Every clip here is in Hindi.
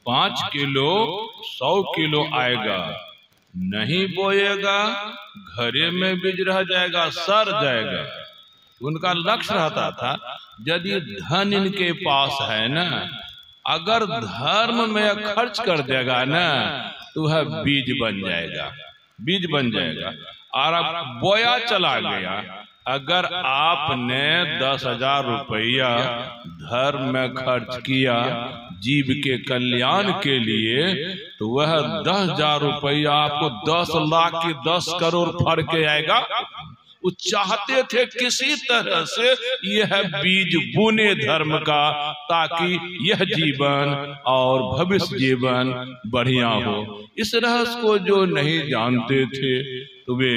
5 किलो 100 किलो आएगा, नहीं बोएगा घरे में बीज रह जाएगा, सड़ जाएगा। उनका लक्ष्य रहता था यदि धन इनके पास है ना, अगर धर्म में खर्च कर देगा ना तो वह बीज बन जाएगा, बीज बन जाएगा। और अब बोया चला गया, अगर आपने 10,000 रुपया धर्म में खर्च किया जीव के कल्याण के लिए, तो वह 10,000 रुपया आपको 10 लाख की 10 करोड़ फर के आएगा। वो चाहते थे किसी तरह से यह बीज बुने धर्म का, ताकि यह जीवन और भविष्य जीवन बढ़िया हो। इस रहस्य को जो नहीं जानते थे तो वे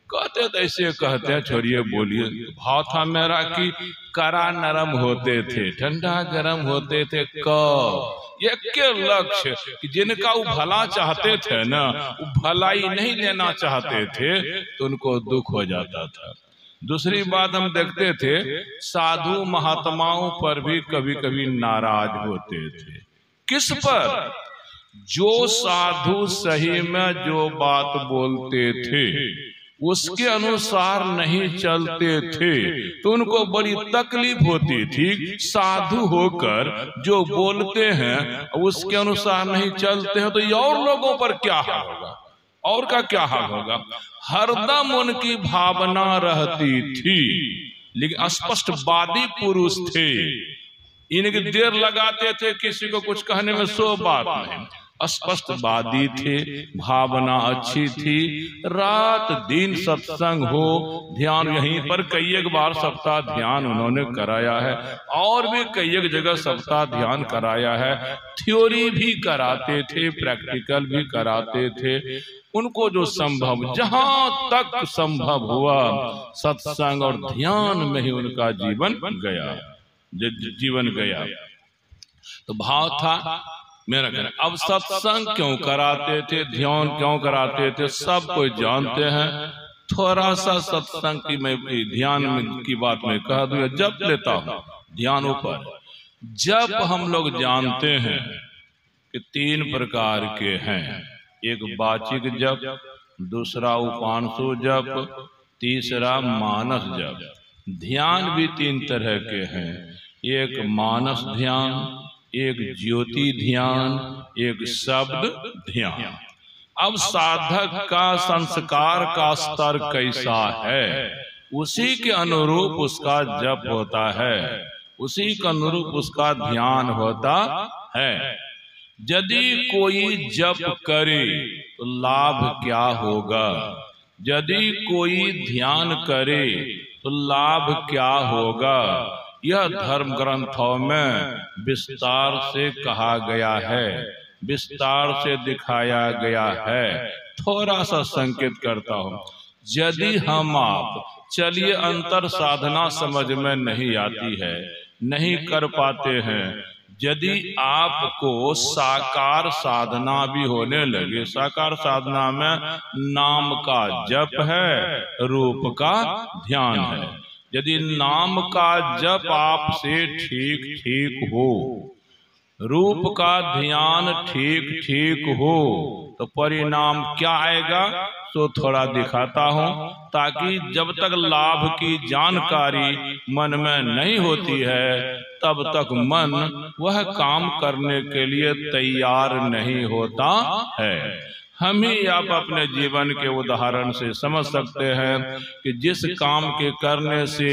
कहते थे, ऐसे कहते हैं, छोड़िए बोलिए। भाव था मेरा कि कड़ा नरम होते थे, ठंडा गर्म होते थे। कब एक के लक्ष्य कि जिनका वो भला चाहते थे ना, वो भलाई नहीं लेना चाहते थे तो उनको दुख हो जाता था। दूसरी बात हम देखते थे, साधु महात्माओं पर भी कभी कभी नाराज होते थे। किस पर? जो साधु सही में जो बात बोलते थे उसके अनुसार नहीं चलते थे तो उनको बड़ी तकलीफ होती थी। साधु होकर जो बोलते हैं उसके अनुसार नहीं चलते हैं तो ये और लोगों पर क्या हाल होगा, और का क्या हाल होगा। हरदम उनकी भावना रहती थी, लेकिन स्पष्टवादी पुरुष थे। इनकी देर लगाते थे किसी को कुछ कहने में, सो बात नहीं। स्पष्टवादी थे, भावना अच्छी थी, रात दिन सत्संग हो, ध्यान यहीं पर कई एक बार सप्ताह ध्यान उन्होंने कराया है, और भी कई एक जगह सप्ताह ध्यान कराया है। थ्योरी भी कराते थे, प्रैक्टिकल भी कराते थे। उनको जो संभव, जहां तक संभव हुआ, सत्संग और ध्यान में ही उनका जीवन गया, जीवन गया। तो भाव था मेरा कहना, अब सत्संग क्यों कराते थे, ध्यान क्यों कराते थे, सब कोई जानते हैं। थोड़ा सा सत्संग की मैं ध्यान की बात में कह दूं, जप लेता हूं ध्यानों पर। जप हम लोग जानते हैं कि 3 प्रकार के हैं, एक वाचिक जप, दूसरा उपांशु जप, तीसरा मानस जप। ध्यान भी 3 तरह के हैं, एक मानस ध्यान, एक ज्योति ध्यान, एक शब्द ध्यान। अब साधक का संस्कार का स्तर कैसा है, उसी के अनुरूप उसका जप होता है, उसी के अनुरूप उसका ध्यान होता है। यदि कोई जप करे तो लाभ क्या होगा, यदि कोई ध्यान करे तो लाभ क्या होगा, यह धर्म ग्रंथों में विस्तार से कहा गया है, विस्तार से दिखाया गया है। थोड़ा सा संकेत करता हूँ। यदि हम आप चलिए, अंतर साधना समझ में नहीं आती है, नहीं कर पाते हैं, यदि आपको साकार साधना भी होने लगे, साकार साधना में नाम का जप है, रूप का ध्यान है। यदि नाम का जप आपसे ठीक ठीक हो, रूप का ध्यान ठीक ठीक हो, तो परिणाम क्या आएगा तो थोड़ा दिखाता हूं, ताकि जब तक लाभ की जानकारी मन में नहीं होती है तब तक मन वह काम करने के लिए तैयार नहीं होता है। हम ही आप अपने जीवन के उदाहरण से समझ सकते हैं कि जिस काम के करने से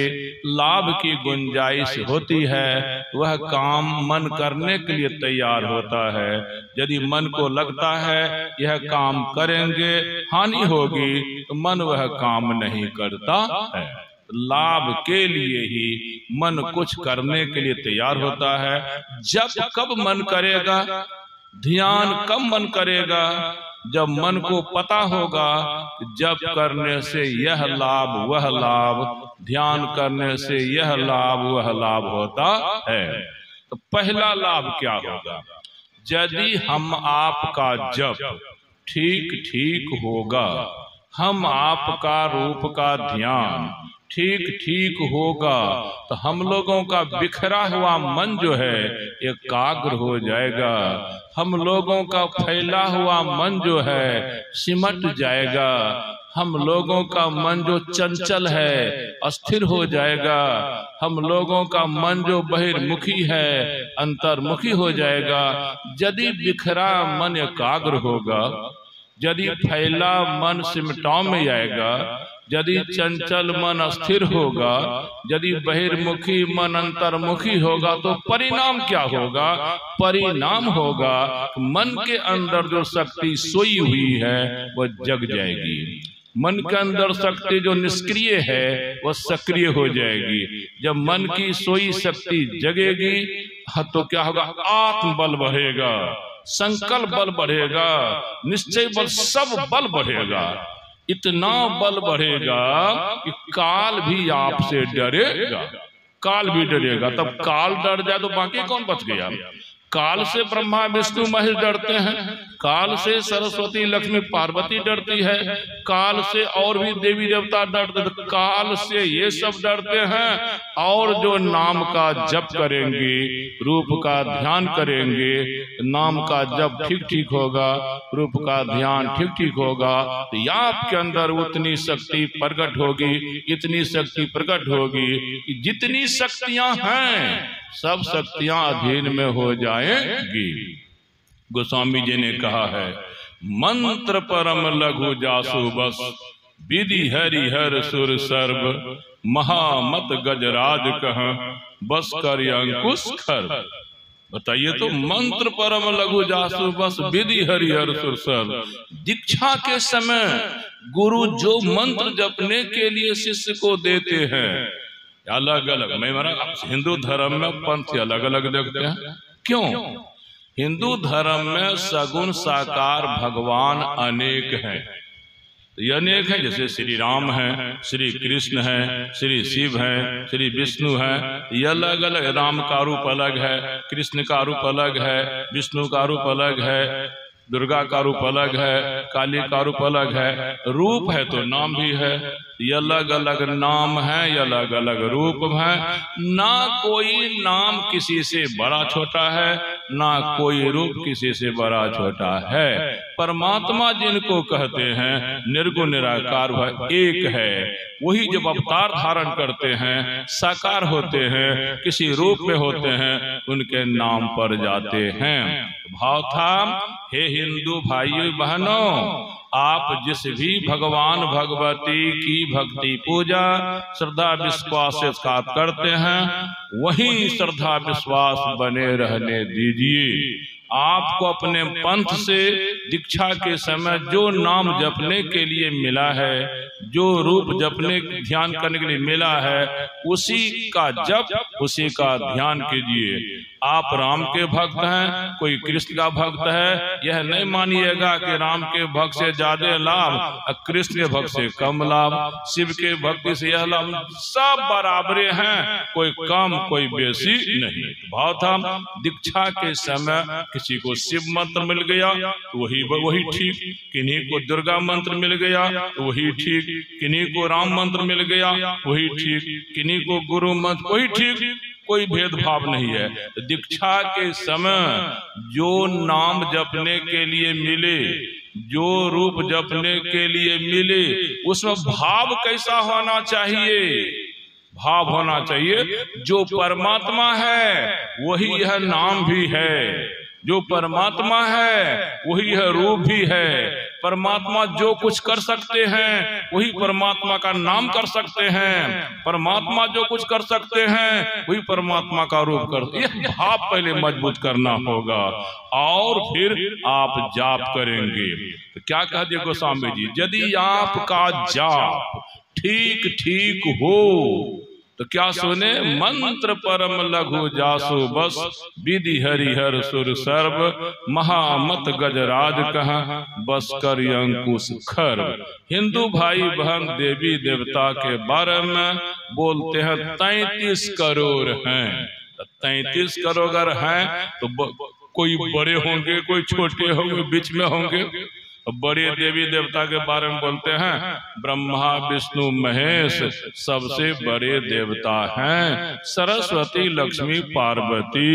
लाभ की गुंजाइश होती है वह काम मन करने के लिए तैयार होता है। यदि मन को लगता है यह काम करेंगे हानि होगी तो मन वह काम नहीं करता है। लाभ के लिए ही मन कुछ करने के लिए तैयार होता है। जब कब मन करेगा, ध्यान कब मन करेगा, जब मन को पता होगा जप करने से यह लाभ वह लाभ, ध्यान करने से यह लाभ वह लाभ होता है। तो पहला लाभ क्या होगा, यदि हम आपका जप ठीक ठीक होगा, हम आपका रूप का ध्यान ठीक ठीक होगा तो हम लोगों का बिखरा हुआ मन जो है एकाग्र हो जाएगा, हम लोगों का फैला हुआ मन जो है सिमट जाएगा, हम लोगों का मन जो चंचल है अस्थिर हो जाएगा, हम लोगों का मन जो बहिर्मुखी है अंतर्मुखी हो जाएगा। यदि बिखरा मन एकाग्र होगा, यदि फैला मन सिमटाव में आएगा, यदि चंचल मन अस्थिर होगा, यदि बहिर्मुखी मन अंतर्मुखी होगा तो परिणाम क्या होगा? परिणाम होगा मन के अंदर जो शक्ति सोई हुई है वह जग जाएगी, मन के अंदर शक्ति जो निष्क्रिय है वह सक्रिय हो जाएगी। जब मन की सोई शक्ति जगेगी तो क्या होगा? आत्मबल बढ़ेगा, संकल्प बल बढ़ेगा, निश्चय बल, सब बल बढ़ेगा। इतना बल बढ़ेगा कि काल भी आपसे डरेगा, काल भी डरेगा। तब काल डर जाए तो बाकी कौन बच गया? काल से ब्रह्मा विष्णु महेश डरते हैं, काल से सरस्वती लक्ष्मी पार्वती डरती है, काल से और भी देवी देवता डरते हैं, काल से ये सब डरते हैं। और जो नाम का जप करेंगे, रूप का ध्यान करेंगे, नाम का जप ठीक ठीक होगा, रूप का ध्यान ठीक ठीक होगा, तो आपके अंदर उतनी शक्ति प्रकट होगी, इतनी शक्ति प्रकट होगी कि जितनी शक्तियां हैं सब शक्तियां अधीन में हो जाएंगी। गोस्वामी जी ने कहा है, मंत्र परम लघु जासु बस, विधि हरि हर सुर सर्व, महामत गजराज कह, बस कर अंकुश खर। बताइए तो, मंत्र परम लघु जासु बस, विधि हरि हर सुर सर्व। दीक्षा के समय गुरु जो मंत्र जपने के लिए शिष्य को देते हैं अलग अलग, मैं माना हिंदू धर्म में पंथ अलग अलग देखते हैं। क्यों? हिंदू धर्म में सगुण साकार भगवान अनेक हैं, ये अनेक हैं। जैसे श्री राम हैं, श्री कृष्ण हैं, श्री शिव हैं, श्री विष्णु हैं, ये अलग अलग। राम का रूप अलग है, कृष्ण का रूप अलग है, विष्णु का रूप अलग है, दुर्गा का रूप अलग है, काली का रूप अलग है। रूप है तो नाम भी है, ये अलग अलग नाम है, ये अलग अलग रूप है। ना कोई नाम किसी से बड़ा छोटा है, ना कोई रूप किसी से बड़ा छोटा है। परमात्मा जिनको कहते हैं निर्गुण निराकार वह एक है। वही जब अवतार धारण करते हैं, साकार होते हैं, किसी रूप में होते हैं, उनके नाम पर जाते हैं। भाव था, हे हिंदू भाइयों बहनों, आप जिस भी भगवान भगवती की भक्ति पूजा श्रद्धा विश्वास से साथ करते हैं, वही श्रद्धा विश्वास बने रहने दीजिए। आपको अपने पंथ से दीक्षा के समय जो नाम जपने के लिए मिला है, जो रूप जपने ध्यान करने के लिए मिला है, उसी का जप, उसी का ध्यान कीजिए। आप राम के भक्त हैं, कोई कृष्ण का भक्त है, यह नहीं मानिएगा कि राम के भक्त से ज्यादा लाभ, कृष्ण के भक्त से कम लाभ, शिव के भक्ति से यह लाभ। सब बराबरे हैं, कोई कम कोई बेसी नहीं। भाव था, दीक्षा के समय किसी को शिव मंत्र मिल गया तो वही ठीक, किन्हीं को दुर्गा मंत्र मिल गया तो वही ठीक, किन्हीं को राम मंत्र मिल गया वही ठीक, किन्हीं को गुरु मंत्र वही ठीक, कोई भेदभाव नहीं है। दीक्षा के समय जो नाम जपने के लिए मिले, जो रूप जपने के लिए मिले, उसमें भाव कैसा होना चाहिए? भाव होना चाहिए जो परमात्मा है वही यह नाम भी है, जो परमात्मा है वही यह रूप भी है। परमात्मा जो कुछ कर सकते हैं वही परमात्मा का नाम कर सकते हैं, परमात्मा जो कुछ कर सकते हैं वही परमात्मा का रूप कर। यह भाव पहले मजबूत करना होगा और फिर आप जाप करेंगे। तो क्या कह दिए गोस्वामी जी, यदि आपका जाप ठीक ठीक हो तो क्या सुने, मंत्र परम लघु जासु बस, विधि हरिहर सुर सर्व, महामत गजराज कह, बस कर अंकुश खर। हिंदू भाई बहन देवी देवता के बारे में बोलते हैं 33 करोड़ हैं। 33 करोड़ हैं तो कोई बड़े होंगे, कोई छोटे होंगे, बीच में होंगे। बड़े देवी देवता के बारे में बोलते हैं, ब्रह्मा विष्णु महेश सबसे बड़े देवता हैं। सरस्वती लक्ष्मी पार्वती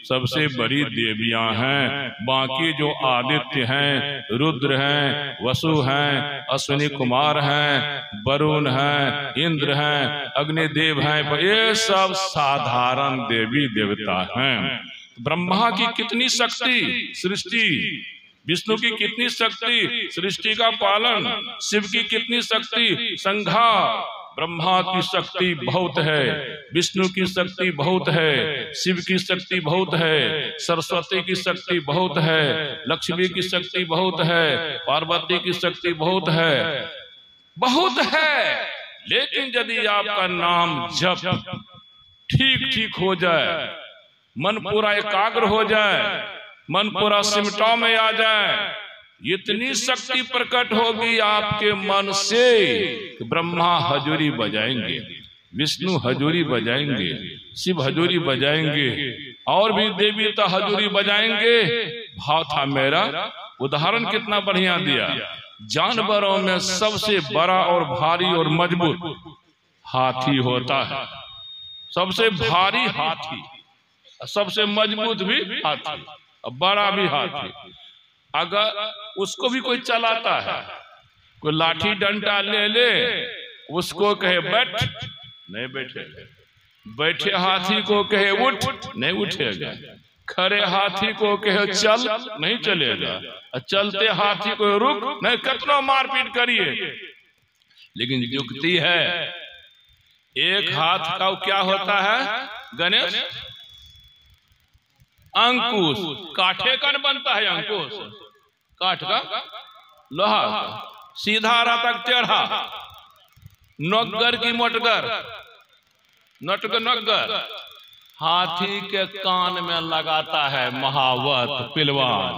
सबसे बड़ी देवियां हैं। बाकी जो आदित्य हैं, रुद्र हैं, वसु हैं, अश्विनी कुमार हैं, वरुण हैं, इंद्र हैं, अग्निदेव हैं, ये सब साधारण देवी देवता हैं। ब्रह्मा की कितनी शक्ति सृष्टि, विष्णु की कितनी शक्ति सृष्टि का पालन, शिव की कितनी शक्ति संहार। ब्रह्मा की शक्ति बहुत है, विष्णु की शक्ति बहुत है, शिव की शक्ति बहुत है, सरस्वती की शक्ति बहुत है, लक्ष्मी की शक्ति बहुत है, पार्वती की शक्ति बहुत है, बहुत है। लेकिन यदि आपका नाम जप ठीक ठीक हो जाए, मन पूरा एकाग्र हो जाए, मन पूरा सिमटाव में आ जाए, इतनी शक्ति प्रकट होगी आपके मन से कि ब्रह्मा हजूरी बजाएंगे, विष्णु हजूरी बजाएंगे, शिव हजूरी बजाएंगे, और भी देवी तो हजूरी बजाएंगे। भाव था मेरा। उदाहरण कितना बढ़िया दिया। जानवरों में सबसे बड़ा और भारी और मजबूत हाथी होता है। सबसे भारी हाथी, सबसे मजबूत भी हाथी, बड़ा भी हाथी। अगर उसको भी कोई चलाता है, कोई लाठी डंडा ले ले, उसको कहे बैठ, नहीं बैठेगा। बैठे हाथी को कहे उठ, नहीं उठेगा। खड़े हाथी को कहे चल, नहीं चलेगा। चलते हाथी को रुक, नहीं, कितना मारपीट करिए, लेकिन युक्ति है। एक हाथ का क्या होता है गणेश? अंकुश। काठे का बनता है अंकुश, काठ का, लोहा का, सीधा रतक टेढ़ा, नग्गर की मोटगर, नटक नग्गर। हाथी के कान में लगाता है महावत पिलवान।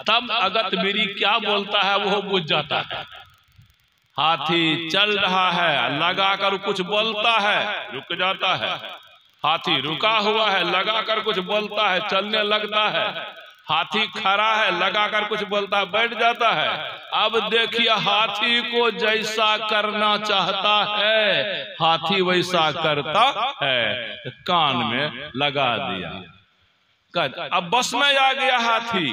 तब अगत मेरी क्या बोलता है वो बुझ जाता है। हाथी चल रहा है, लगाकर कुछ बोलता है, रुक जाता है। हाथी रुका हुआ है, लगाकर कुछ बोलता है, चलने लगता है। हाथी खड़ा है, लगाकर कुछ बोलता है, बैठ जाता है। अब देखिए हाथी को जैसा करना चाहता है, हाथी वैसा करता है। कान में लगा दिया, अब बस में आ गया हाथी।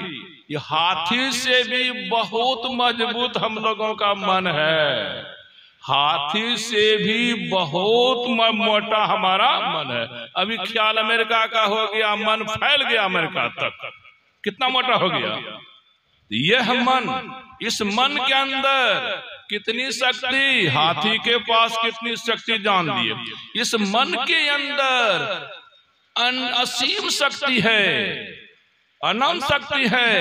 ये हाथी से भी बहुत मजबूत हम लोगों का मन है। हाथी से भी बहुत मोटा हमारा मन है। अभी ख्याल अमेरिका का हो गया, मन फैल गया अमेरिका तक, कितना मोटा हो गया। यह मन, इस मन के अंदर कितनी शक्ति, हाथी के पास कितनी शक्ति जान लिए। इस मन के अंदर असीम शक्ति है, अनंत शक्ति है,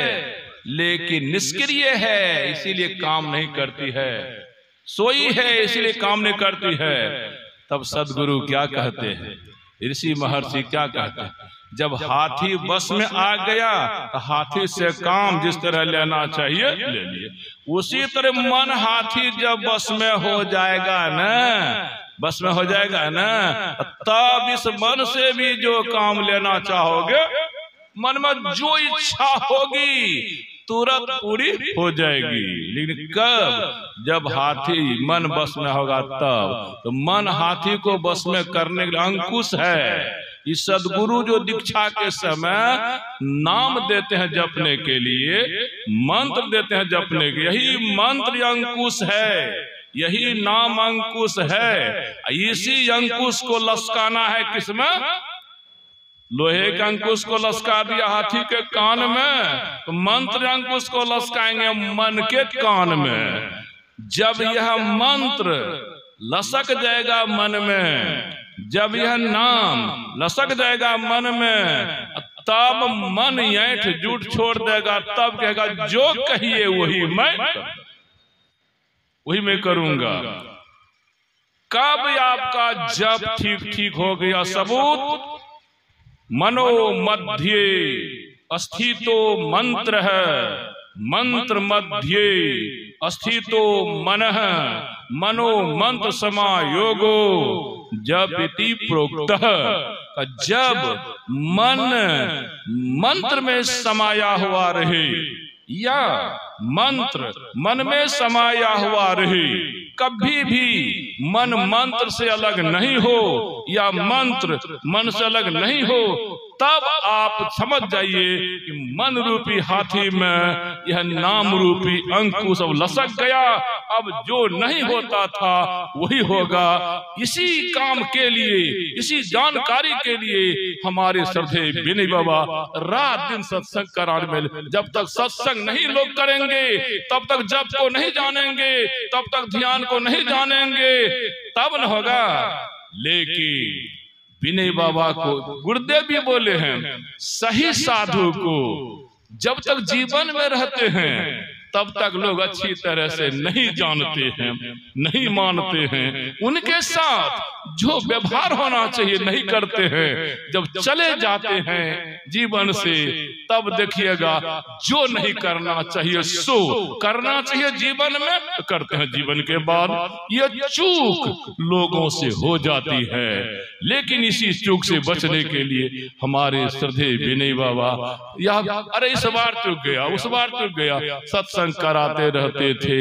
लेकिन निष्क्रिय है, इसीलिए काम नहीं करती है। सोई है इसीलिए काम नहीं करती है। तब सदगुरु क्या कहते हैं, ऋषि महर्षि क्या कहते हैं? जब हाथी बस में आ गया तो हाथी से काम जिस तरह लेना चाहिए ले लिए। उसी तरह मन हाथी जब बस में हो जाएगा ना, बस में हो जाएगा ना, तब इस मन से भी जो काम लेना चाहोगे, मन में जो इच्छा होगी तुरंत पूरी हो जाएगी। लेकिन कब? जब हाथी मन बस में होगा तब। तो मन हाथी को बस में करने के लिए अंकुश है। इस सदगुरु जो दीक्षा के समय नाम देते हैं जपने के लिए, मंत्र देते हैं जपने के, यही मंत्र अंकुश है, यही नाम अंकुश है। इसी अंकुश को लसकाना है किसमें? लोहे के अंकुश को लसका दिया हाथी के कान में, तो मंत्र अंकुश को लसकाएंगे मन के कान में। जब यह मंत्र लसक जाएगा मन में, जब यह नाम लसक जाएगा मन में, तब मन ऐंठ झूठ छोड़ देगा। तब कहेगा जो कहिए वही मैं करूंगा। कब आपका जब ठीक ठीक हो गया? सबूत मनो मध्ये अस्थितो मंत्र है, मंत्र मध्ये अस्थितो मनः, मनो मंत्र समायोगो जब इति प्रोक्तः। जब मन मंत्र में समाया हुआ रहे, या मंत्र मन में समाया हुआ रहे, कभी भी मन मंत्र से अलग नहीं हो या मंत्र मन से अलग नहीं हो, तब आप समझ जाइए कि मन रूपी हाथी में यह नाम रूपी अंकुश अब लसक गया। अब जो नहीं होता था वही होगा। इसी काम के लिए, इसी जानकारी के लिए हमारे श्रद्धे विनय बाबा रात दिन सत्संग कराने में, जब तक सत्संग नहीं लोग करेंगे, तब तक जप को नहीं जानेंगे, तब तक ध्यान को नहीं जानेंगे, तब न होगा। लेकिन विनय बाबा को गुरुदेव भी बोले हैं, सही साधु को जब तक जीवन में रहते हैं तब तक लोग अच्छी तरह से नहीं जानते हैं, नहीं मानते हैं। उनके साथ जो व्यवहार होना चाहिए नहीं करते हैं। जब चले जाते हैं जीवन से, तब देखिएगा जो नहीं करना चाहिए सो करना चाहिए जीवन में, तो करते हैं। जीवन के बाद ये चूक लोगों से हो जाती है। लेकिन इसी चूक से बचने के लिए हमारे श्रद्धे विनय बाबा या अरे इस बार चूक गया, उस बार चूक गया, सत्संग कराते रहते थे,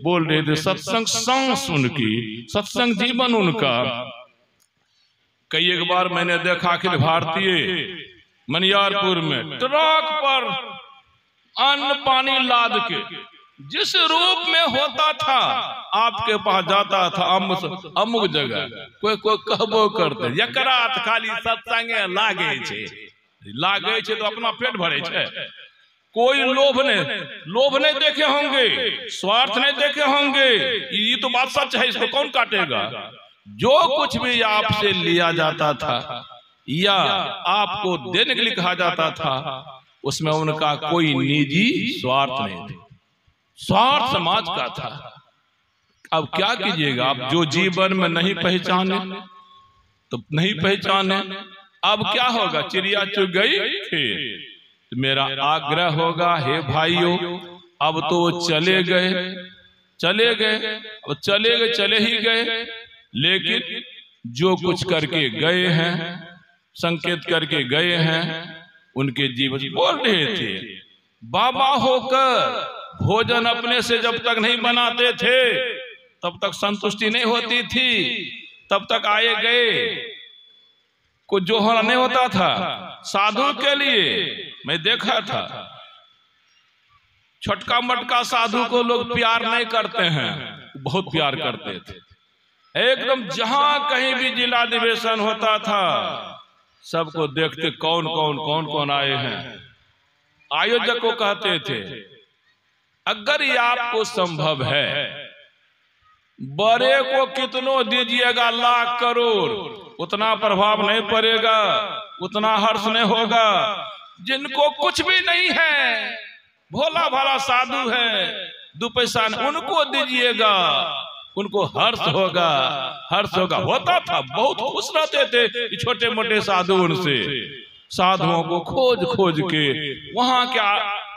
बोल रहे थे। सत्संग सांस उनकी, सत्संग जीवन उनका। कई एक बार मैंने देखा अखिल भारतीय मनियारपुर में ट्रक पर अन्न पानी लाद के जिस रूप में होता था, आपके पास जाता था अमुक जगह, कोई कहबो करते एकरात खाली सत्संगे लागे छे तो अपना पेट भरे छे। कोई लोभ नहीं देखे होंगे, स्वार्थ नहीं देखे होंगे। ये तो बात सच है, इसको कौन काटेगा। जो कुछ भी आपसे लिया जाता था या आपको देने के लिए कहा जाता था, उसमें उनका कोई निजी स्वार्थ नहीं था, स्वार्थ समाज का था। अब क्या कीजिएगा, आप जो जीवन में नहीं पहचाने तो नहीं पहचाने। अब क्या होगा, चिड़िया चुग गई खेत। मेरा आग्रह होगा, हे भाइयों, अब तो चले गए, अब चले ही गए। लेकिन जो कुछ करके गए हैं, संकेत करके गए हैं, उनके जीवन बोल रहे थे। बाबा होकर भोजन अपने से जब तक नहीं बनाते थे तब तक संतुष्टि नहीं होती थी, तब तक आए गए कुछ जो होना नहीं होता था। साधु के लिए मैं देखा था, छोटका मटका साधु को लोग प्यार नहीं करते हैं, बहुत प्यार करते थे। एकदम जहां कहीं भी जिला अधिवेशन होता था, सबको देखते कौन आए हैं। आयोजक को कहते थे, अगर ये आपको संभव है, बड़े को कितनों दीजिएगा, लाख करोड़, उतना प्रभाव नहीं पड़ेगा, उतना हर्ष नहीं होगा। जिनको कुछ भी नहीं है, भोला भाला साधु है, 2 पैसा उनको दीजिएगा, उनको हर्ष होगा। होता था, बहुत खुश रहते थे छोटे मोटे साधु। उनसे साधुओं को खोज के वहां क्या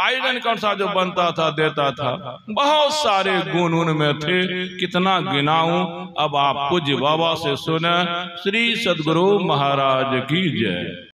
आयरन कौन सा जो बनता था देता था। बहुत सारे गुण उनमें थे, कितना गिनाऊं। अब आप पूज्य बाबा से सुने। श्री सद्गुरु महाराज की जय।